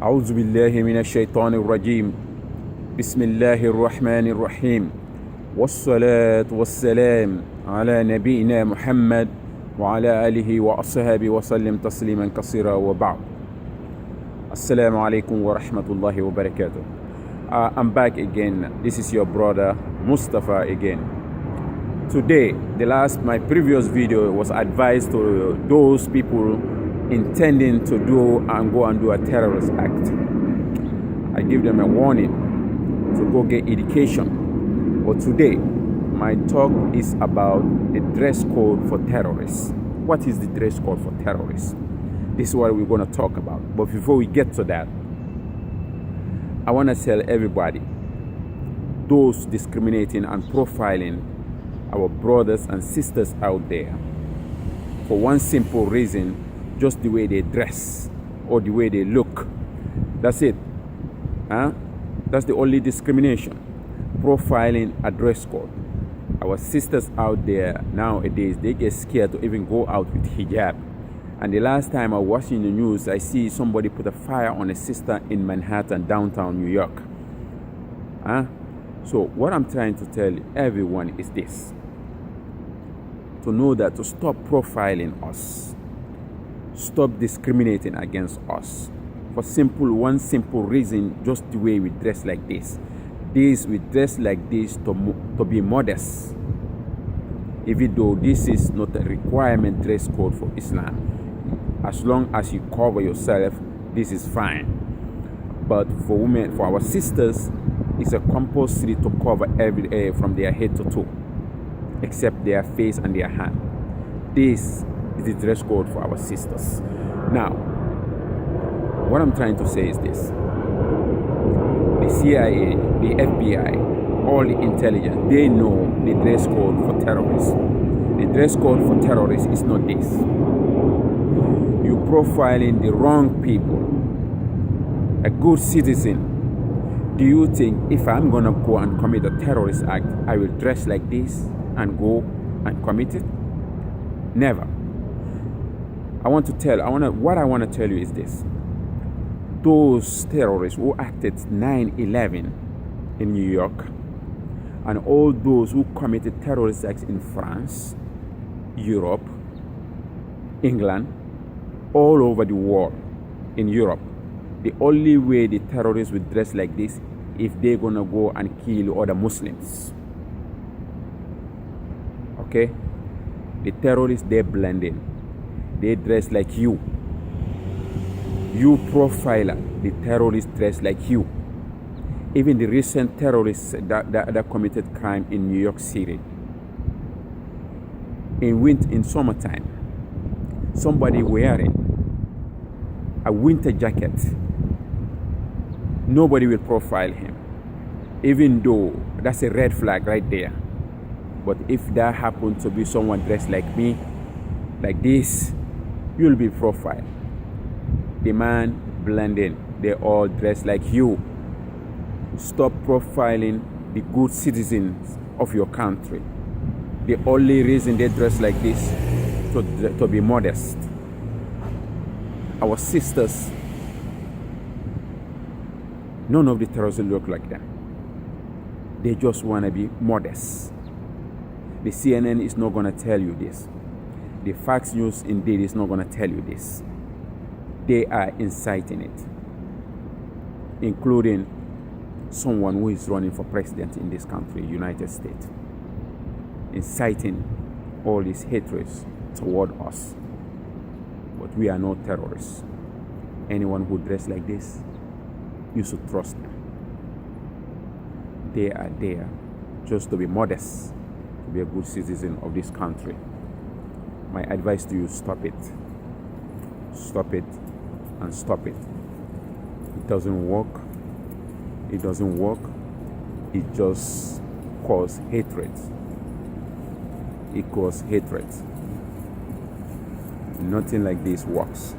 أعوذ بالله من الشيطان الرجيم. بسم الله الرحمن الرحيم، والصلاة والسلام على نبينا محمد وعلى آله وأصحابه وسلم تسليما كثيرا وبعد. Assalamu alaikum wa rahmatullahi wa barakatuh. I'm back again. This is your brother Mustafa again. Today, my previous video was advised to those people intending to go and do a terrorist act. I give them a warning to go get education. But today, my talk is about the dress code for terrorists. What is the dress code for terrorists? This is what we're going to talk about. But before we get to that, I want to tell everybody, those discriminating and profiling our brothers and sisters out there, for one simple reason, just the way they dress or the way they look. That's it. That's the only discrimination. Profiling a dress code. Our sisters out there nowadays, they get scared to even go out with hijab. And the last time I was watching the news, I see somebody put a fire on a sister in Manhattan, downtown New York. So what I'm trying to tell everyone is this: to know that to stop profiling us, stop discriminating against us for one simple reason, just the way we dress like this. We dress like this to be modest, even though this is not a requirement dress code for Islam. As long as you cover yourself, this is fine. But for women, for our sisters, it's a compulsory to cover from their head to toe, except their face and their hand. This is the dress code for our sisters. Now, what I'm trying to say is this: the CIA, the FBI, all the intelligence, they know the dress code for terrorists. The dress code for terrorists is not this. You're profiling the wrong people. A good citizen. Do you think if I'm gonna go and commit a terrorist act, I will dress like this and go and commit it? Never. What I want to tell you is this: those terrorists who acted 9/11 in New York, and all those who committed terrorist acts in France, Europe, England, all over the world, in Europe, the only way the terrorists will dress like this if they're gonna go and kill other Muslims. Okay? The terrorists, they blend in. They dress like you. You profiler, the terrorists dress like you. Even the recent terrorists that committed crime in New York City, in summertime, somebody wearing a winter jacket, nobody will profile him, even though that's a red flag right there. But if that happened to be someone dressed like me, like this, you'll be profiled. The man blending, they all dress like you. Stop profiling the good citizens of your country. The only reason they dress like this, to be modest. Our sisters, none of the terrorists look like them. They just want to be modest. The CNN is not going to tell you this. The Fox News indeed is not going to tell you this. They are inciting it, including someone who is running for president in this country, United States, inciting all these hatreds toward us. But we are not terrorists. Anyone who dress like this, you should trust them. They are there just to be modest, to be a good citizen of this country. My advice to you: stop it. Stop it and stop it. It doesn't work. It doesn't work. It just causes hatred. It causes hatred. Nothing like this works.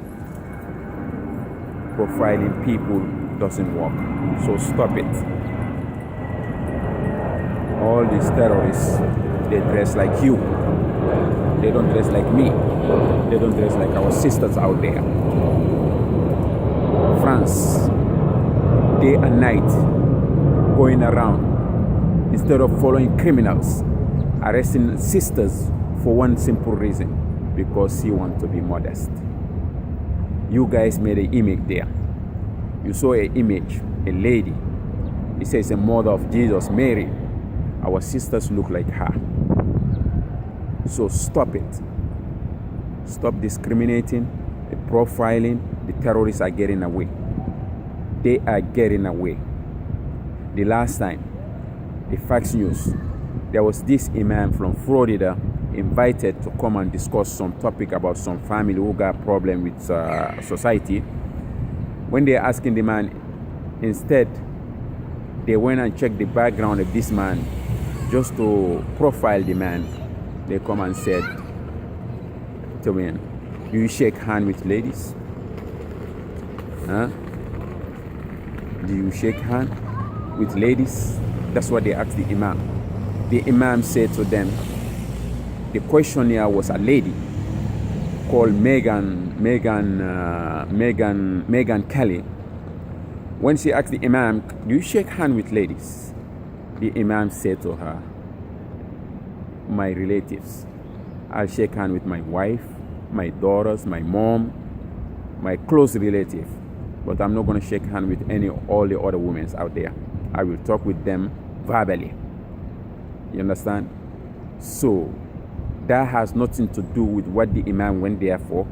Profiling people doesn't work. So stop it. All these terrorists, they dress like you. They don't dress like me. They don't dress like our sisters out there. France, day and night going around instead of following criminals, arresting sisters for one simple reason, because he wants to be modest. You guys made an image there. You saw an image, a lady. It says a mother of Jesus, Mary. Our sisters look like her. So stop it. Stop discriminating, the profiling. The terrorists are getting away. They are getting away. The last time, the Fox News, there was this imam from Florida invited to come and discuss some topic about some family who got problem with society. When they're asking the man, instead, they went and checked the background of this man just to profile the man. They come and said to me, do you shake hand with ladies? Huh? Do you shake hand with ladies? That's what they asked the imam. The imam said to them, the questionnaire was a lady called Megan Kelly. When she asked the imam, do you shake hand with ladies? The imam said to her, my relatives. I'll shake hand with my wife, my daughters, my mom, my close relative. But I'm not going to shake hand with all the other women out there. I will talk with them verbally. You understand? So that has nothing to do with what the imam went there for,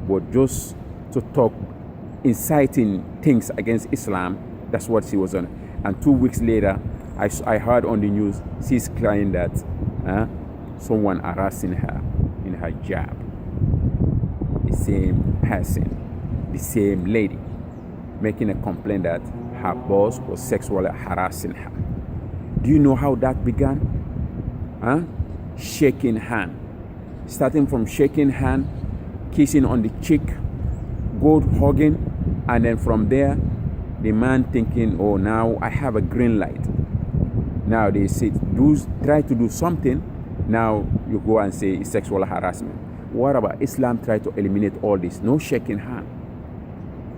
but just to talk inciting things against Islam. That's what she was on. And 2 weeks later, I heard on the news she's crying that someone harassing her in her job. The same person, the same lady, making a complaint that her boss was sexually harassing her. Do you know how that began? Shaking hand. Starting from shaking hand, kissing on the cheek, go hugging, and then from there, the man thinking, oh, now I have a green light. Now they say, try to do something. Now you go and say it's sexual harassment. What about Islam? Try to eliminate all this. No shaking hand.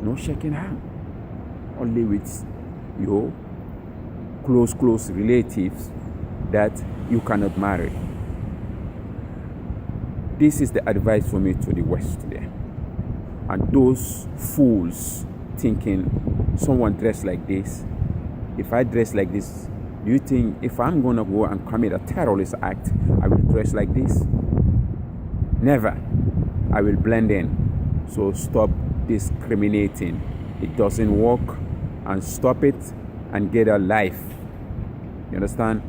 No shaking hand. Only with your close relatives that you cannot marry. This is the advice for me to the West today. And those fools thinking someone dressed like this, if I dress like this, do you think if I'm going to go and commit a terrorist act, I will dress like this? Never. I will blend in. So stop discriminating. It doesn't work, and stop it and get a life. You understand?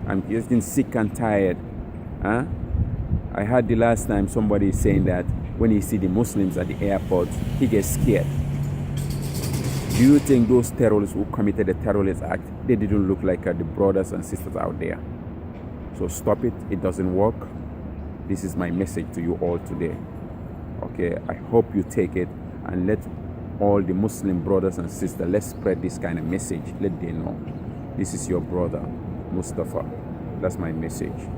I'm getting sick and tired. I heard the last time somebody saying that when he see the Muslims at the airport, he gets scared. Do you think those terrorists who committed the terrorist act, they didn't look like the brothers and sisters out there? So stop it. It doesn't work. This is my message to you all today. Okay, I hope you take it and let all the Muslim brothers and sisters, let's spread this kind of message. Let them know. This is your brother, Mustafa. That's my message.